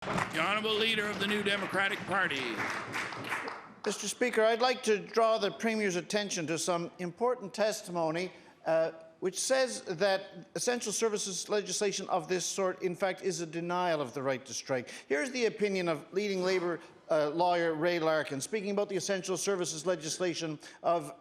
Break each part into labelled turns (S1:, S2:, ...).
S1: The Honourable Leader of the New Democratic Party.
S2: Mr. Speaker, I'd like to draw the Premier's attention to some important testimony which says that essential services legislation of this sort, in fact, is a denial of the right to strike. Here's the opinion of leading Labour lawyer Ray Larkin, speaking about the essential services legislation of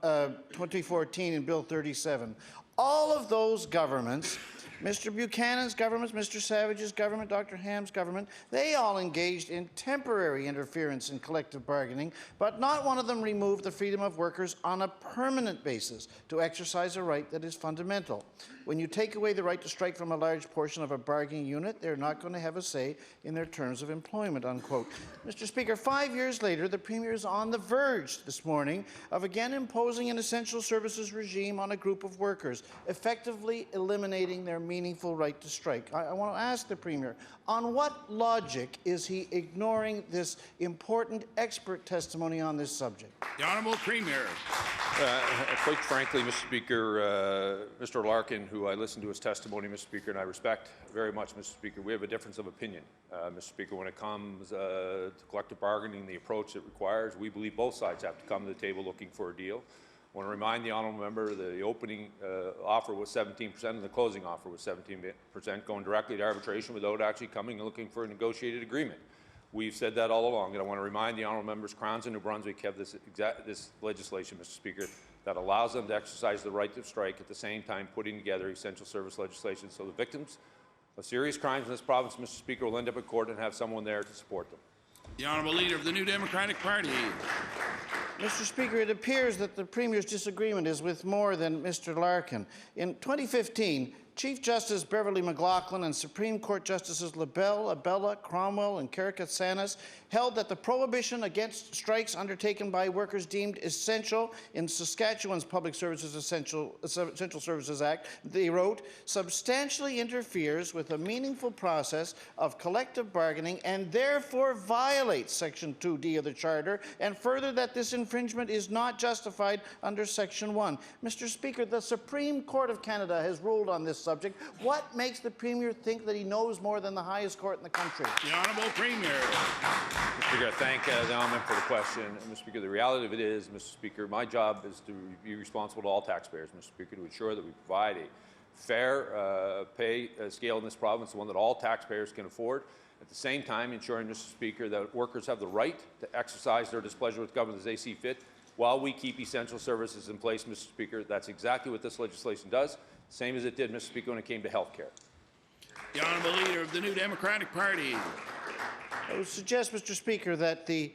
S2: 2014 in Bill 37. All of those governments, Mr. Buchanan's government, Mr. Savage's government, Dr. Ham's government, they all engaged in temporary interference in collective bargaining, but not one of them removed the freedom of workers on a permanent basis to exercise a right that is fundamental. When you take away the right to strike from a large portion of a bargaining unit, they're not going to have a say in their terms of employment, unquote. Mr. Speaker, 5 years later, the Premier is on the verge this morning of again imposing an essential services regime on a group of workers, effectively eliminating their meaningful right to strike. I want to ask the Premier, on what logic is he ignoring this important expert testimony on this subject?
S1: The Honourable Premier.
S3: Quite frankly, Mr. Speaker, Mr. Larkin, who I listened to his testimony, Mr. Speaker, and I respect very much, Mr. Speaker, we have a difference of opinion. Mr. Speaker, when it comes to collective bargaining, the approach it requires, we believe both sides have to come to the table looking for a deal. I want to remind the honourable member the opening offer was 17% and the closing offer was 17%, going directly to arbitration without actually coming and looking for a negotiated agreement. We've said that all along, and I want to remind the honourable members, Crowns and New Brunswick have this legislation, Mr. Speaker, that allows them to exercise the right to strike at the same time putting together essential service legislation so the victims of serious crimes in this province, Mr. Speaker, will end up in court and have someone there to support them.
S1: The Honourable Leader of the New Democratic Party.
S2: Mr. Speaker, it appears that the Premier's disagreement is with more than Mr. Larkin. In 2015, Chief Justice Beverly McLaughlin and Supreme Court Justices LaBelle, Abella, Cromwell and Karakatsanis held that the prohibition against strikes undertaken by workers deemed essential in Saskatchewan's Public Services Essential Services Act, they wrote, substantially interferes with a meaningful process of collective bargaining and therefore violates Section 2D of the Charter, and further that this infringement is not justified under Section 1. Mr. Speaker, the Supreme Court of Canada has ruled on this subject. What makes the Premier think that he knows more than the highest court in the country?
S1: The Honourable Premier.
S3: Mr. Speaker, I thank the honourable for the question. Mr. Speaker, the reality of it is, Mr. Speaker, my job is to be responsible to all taxpayers, Mr. Speaker, to ensure that we provide a fair pay scale in this province, one that all taxpayers can afford. At the same time, ensuring, Mr. Speaker, that workers have the right to exercise their displeasure with government as they see fit while we keep essential services in place, Mr. Speaker. That's exactly what this legislation does, same as it did, Mr. Speaker, when it came to health care.
S1: The Honourable Leader of the New Democratic Party.
S2: I would suggest, Mr. Speaker, that the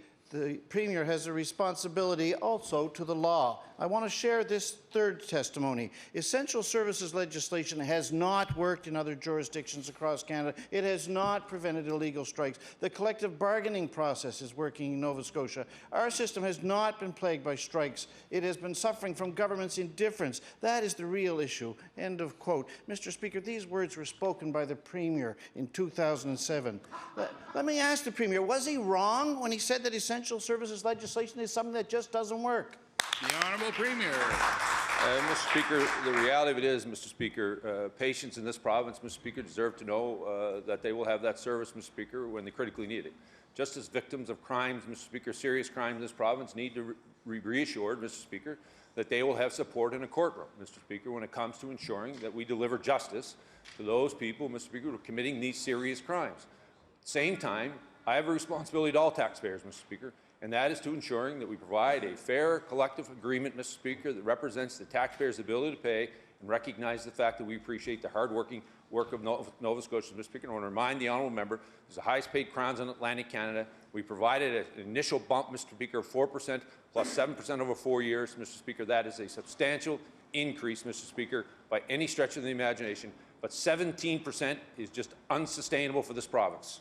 S2: Premier has a responsibility also to the law. I want to share this third testimony. Essential services legislation has not worked in other jurisdictions across Canada. It has not prevented illegal strikes. The collective bargaining process is working in Nova Scotia. Our system has not been plagued by strikes. It has been suffering from government's indifference. That is the real issue. End of quote. Mr. Speaker, these words were spoken by the Premier in 2007. Let me ask the Premier, was he wrong when he said that essential services legislation is something that just doesn't work?
S1: The Honourable Premier.
S3: Mr. Speaker, the reality of it is, Mr. Speaker, patients in this province, Mr. Speaker, deserve to know that they will have that service, Mr. Speaker, when they critically need it. Just as victims of crimes, Mr. Speaker, serious crimes in this province need to be reassured, Mr. Speaker, that they will have support in a courtroom, Mr. Speaker, when it comes to ensuring that we deliver justice to those people, Mr. Speaker, who are committing these serious crimes. At the same time, I have a responsibility to all taxpayers, Mr. Speaker, and that is to ensuring that we provide a fair collective agreement, Mr. Speaker, that represents the taxpayers' ability to pay and recognize the fact that we appreciate the hard-working work of Nova Scotia, Mr. Speaker. And I want to remind the honourable member, there's the highest-paid Crowns in Atlantic Canada. We provided an initial bump, Mr. Speaker, of 4% plus 7% over 4 years, Mr. Speaker. That is a substantial increase, Mr. Speaker, by any stretch of the imagination. But 17% is just unsustainable for this province.